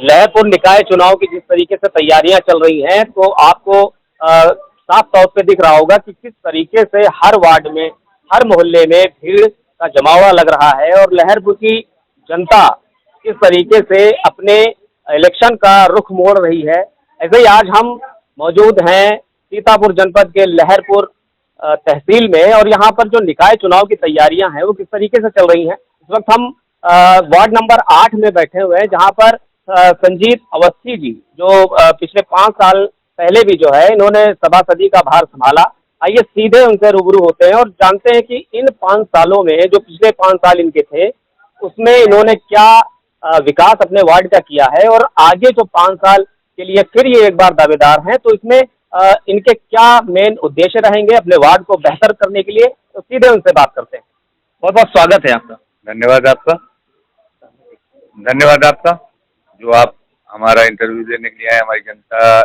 लहरपुर निकाय चुनाव की जिस तरीके से तैयारियां चल रही हैं, तो आपको साफ तौर पे दिख रहा होगा कि किस तरीके से हर वार्ड में, हर मोहल्ले में भीड़ का जमावड़ा लग रहा है और लहरपुर की जनता किस तरीके से अपने इलेक्शन का रुख मोड़ रही है। ऐसे ही आज हम मौजूद हैं सीतापुर जनपद के लहरपुर तहसील में, और यहाँ पर जो निकाय चुनाव की तैयारियां हैं वो किस तरीके से चल रही हैं। इस वक्त हम वार्ड नंबर 8 में बैठे हुए हैं, जहाँ पर संजीत अवस्थी जी, जो पिछले 5 साल पहले भी जो है इन्होंने सभासदी का भार संभाला। आइए सीधे उनसे रूबरू होते हैं और जानते हैं कि इन 5 सालों में, जो पिछले 5 साल इनके थे, उसमें इन्होंने क्या विकास अपने वार्ड का किया है, और आगे जो 5 साल के लिए फिर ये एक बार दावेदार हैं, तो इसमें इनके क्या मेन उद्देश्य रहेंगे अपने वार्ड को बेहतर करने के लिए। तो सीधे उनसे बात करते हैं। बहुत बहुत स्वागत है आपका। धन्यवाद आपका जो आप हमारा इंटरव्यू देने के लिए आए। हमारी जनता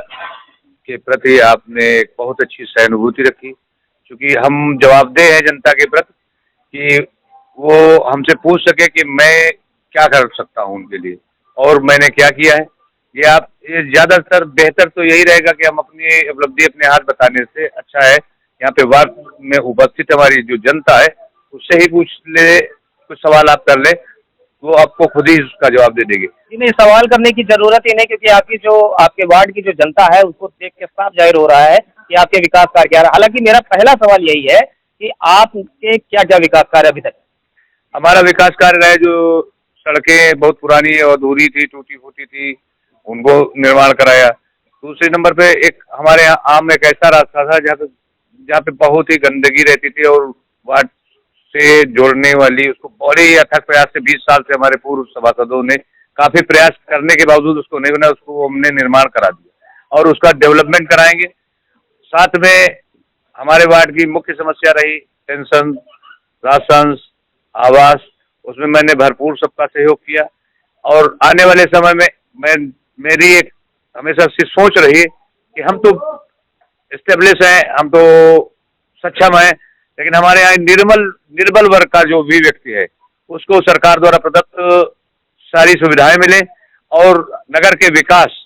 के प्रति आपने एक बहुत अच्छी सहानुभूति रखी, क्योंकि हम जवाबदेह हैं जनता के प्रति कि वो हमसे पूछ सके कि मैं क्या कर सकता हूं उनके लिए और मैंने क्या किया है। ये ज्यादातर बेहतर तो यही रहेगा कि हम अपनी उपलब्धि अपने हाथ बताने से अच्छा है यहाँ पे वार्ड में उपस्थित हमारी जो जनता है उससे ही पूछ ले, कुछ सवाल आप कर ले, वो आपको खुद ही उसका जवाब दे देगी। नहीं, सवाल करने की जरूरत ही नहीं, क्योंकि आपके वार्ड की जो जनता है उसको देख के साफ जाहिर हो रहा है कि आपके विकास कार्य क्या रहा। हालांकि मेरा पहला सवाल यही है कि आपके क्या क्या विकास कार्य अभी तक। हमारा विकास कार्य है, जो सड़कें बहुत पुरानी और अधूरी थी, टूटी फूटी थी, उनको निर्माण कराया। दूसरे नंबर पे एक हमारे यहाँ आम एक ऐसा रास्ता था जहाँ पे बहुत ही गंदगी रहती थी और वार्ड से जोड़ने वाली, उसको बड़े ही अथक प्रयास से 20 साल से हमारे पूर्व सभासदों ने काफी प्रयास करने के बावजूद उसको नहीं बना, उसको हमने निर्माण करा दिया और उसका डेवलपमेंट कराएंगे। साथ में हमारे वार्ड की मुख्य समस्या रही पेंशन, राशन, आवास, उसमें मैंने भरपूर सबका सहयोग किया और आने वाले समय में मेरी एक हमेशा से सोच रही है कि हम तो एस्टेब्लिश हैं, हम तो सक्षम हैं, लेकिन हमारे यहाँ निर्बल वर्ग का जो भी व्यक्ति है उसको सरकार द्वारा प्रदत्त सारी सुविधाएं मिले और नगर के विकास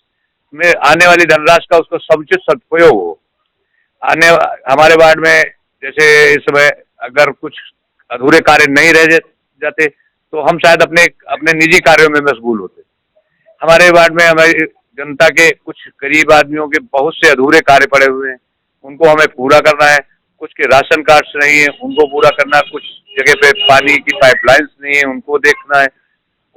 में आने वाली धनराशि का उसको समुचित सदुपयोग हो। हमारे वार्ड में जैसे इस समय अगर कुछ अधूरे कार्य नहीं रह जाते तो हम शायद अपने निजी कार्यों में मशगूल होते। हमारे वार्ड में हमारी जनता के कुछ गरीब आदमियों के बहुत से अधूरे कार्य पड़े हुए हैं, उनको हमें पूरा करना है। कुछ के राशन कार्ड्स नहीं है, उनको पूरा करना है। कुछ जगह पे पानी की पाइपलाइंस नहीं है, उनको देखना है।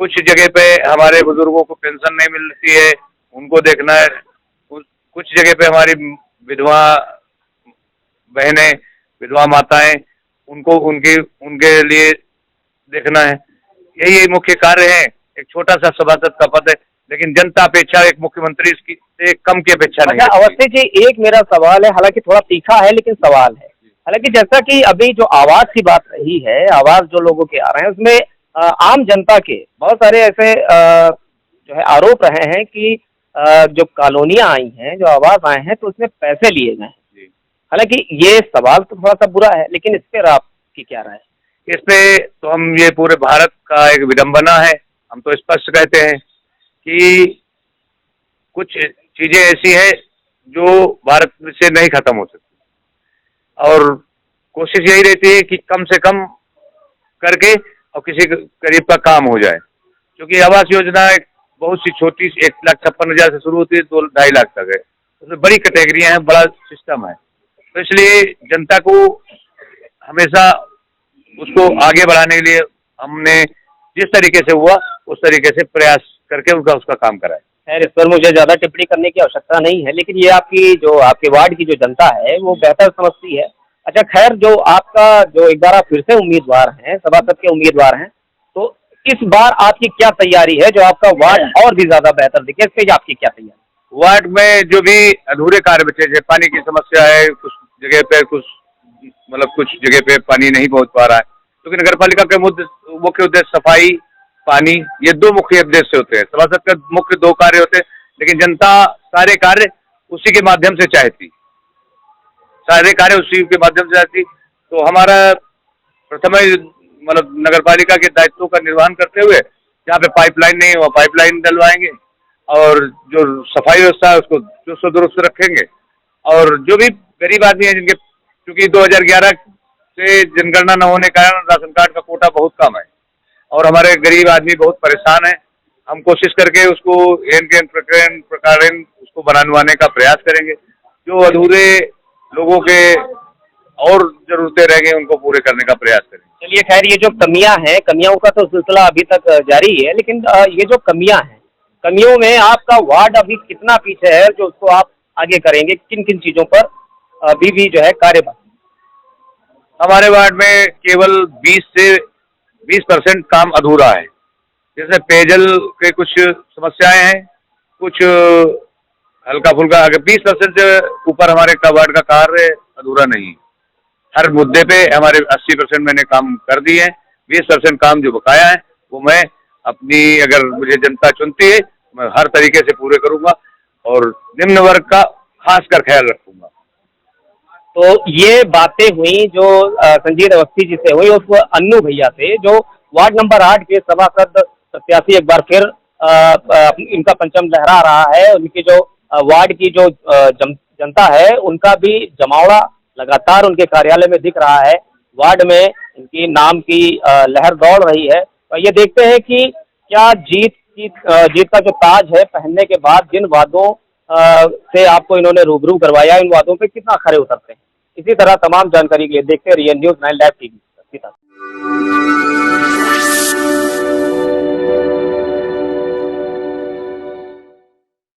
कुछ जगह पे हमारे बुजुर्गों को पेंशन नहीं मिलती है, उनको देखना है। कुछ जगह पे हमारी विधवा बहनें, विधवा माताएं, उनको उनके लिए देखना है। यही मुख्य कार्य है। एक छोटा सा सभासद का पद है, लेकिन जनता अपेक्षा एक मुख्यमंत्री से कम की अपेक्षा नहीं है। अवस्थी जी, एक मेरा सवाल है, हालांकि थोड़ा तीखा है लेकिन सवाल है। हालांकि जैसा कि अभी जो आवाज की बात रही है, आवाज जो लोगों के आ रहे हैं उसमें आम जनता के बहुत सारे ऐसे जो है आरोप रहे हैं कि जो कॉलोनियां आई हैं, जो आवास आए हैं, तो उसमें पैसे लिए गए हैं। हालांकि ये सवाल तो थोड़ा सा बुरा है, लेकिन इस पर आपकी क्या राय है? इस पे तो हम ये पूरे भारत का एक विडंबना है। हम तो स्पष्ट कहते हैं कि कुछ चीजें ऐसी हैं जो भारत से नहीं खत्म हो सकती और कोशिश यही रहती है कि कम से कम करके और किसी गरीब का काम हो जाए। क्योंकि आवास योजना एक बहुत सी छोटी 1,56,000 से शुरू होती है, 2-2.5 लाख तक है। उसमें बड़ी कैटेगरियां हैं, बड़ा सिस्टम है, तो इसलिए जनता को हमेशा उसको आगे बढ़ाने के लिए हमने जिस तरीके से हुआ उस तरीके से प्रयास करके उसका काम कराए। खैर, इस पर मुझे ज्यादा टिप्पणी करने की आवश्यकता नहीं है, लेकिन ये आपके वार्ड की जो जनता है वो बेहतर समझती है। अच्छा, खैर, जो आपका जो एक बार आप फिर से उम्मीदवार हैं, सभासद के उम्मीदवार हैं, तो इस बार आपकी क्या तैयारी है जो आपका वार्ड और भी ज्यादा बेहतर दिखे? इस पे आपकी क्या तैयारी? वार्ड में जो भी अधूरे कार्य बचे, जैसे पानी की समस्या है, कुछ जगह पे कुछ जगह पे पानी नहीं पहुंच पा रहा है, क्योंकि नगर पालिका के मुख्य उद्देश्य सफाई, पानी, ये 2 मुख्य उद्देश्य होते हैं। सभासद का मुख्य 2 कार्य होते हैं, लेकिन जनता सारे कार्य उसी के माध्यम से चाहती, तो हमारा प्रथम नगर पालिका के दायित्वों का निर्वहन करते हुए जहाँ पे पाइपलाइन नहीं है वहाँ पाइपलाइन डलवाएंगे और जो सफाई व्यवस्था है उसको चुस्त दुरुस्त रखेंगे। और जो भी गरीब आदमी है जिनके, क्योंकि 2011 से जनगणना न होने के कारण राशन कार्ड का कोटा बहुत कम है और हमारे गरीब आदमी बहुत परेशान है। हम कोशिश करके उसको एन प्रकार उसको बनवाने का प्रयास करेंगे। जो अधूरे लोगों के और जरूरतें रह गई उनको पूरे करने का प्रयास करेंगे। चलिए खैर, ये जो कमियां हैं, कमियों का तो सिलसिला अभी तक जारी है, लेकिन ये जो कमियां हैं, कमियों में आपका वार्ड अभी कितना पीछे है जो उसको आप आगे करेंगे? किन किन चीजों पर अभी भी जो है कार्य बाकी? हमारे वार्ड में केवल 20 से 20% काम अधूरा है। जैसे पेयजल के कुछ समस्याएं हैं, कुछ हल्का फुल्का, अगर 20% से ऊपर हमारे वार्ड का कार्य अधूरा नहीं है। हर मुद्दे पे हमारे 80% मैंने काम कर दिए हैं। 20% काम जो बकाया है वो मैं अपनी, अगर मुझे जनता चुनती है, मैं हर तरीके से पूरे करूंगा और निम्न वर्ग का खासकर ख्याल रखूंगा। तो ये बातें हुई जो संजीव अवस्थी जी से हुई, उस अन्नू भैया से जो वार्ड नंबर 8 के सभासद प्रत्याशी एक बार फिर इनका परचम लहरा रहा है। उनकी जो वार्ड की जो जनता है उनका भी जमावड़ा लगातार उनके कार्यालय में दिख रहा है। वार्ड में इनकी नाम की लहर दौड़ रही है। तो ये देखते हैं कि क्या जीत का जो ताज है पहनने के बाद जिन वादों से आपको इन्होंने रूबरू करवाया, इन वादों पे कितना खरे उतरते हैं। इसी तरह तमाम जानकारी के लिए देखते रहिए न्यूज़ 9 लाइव टीवी।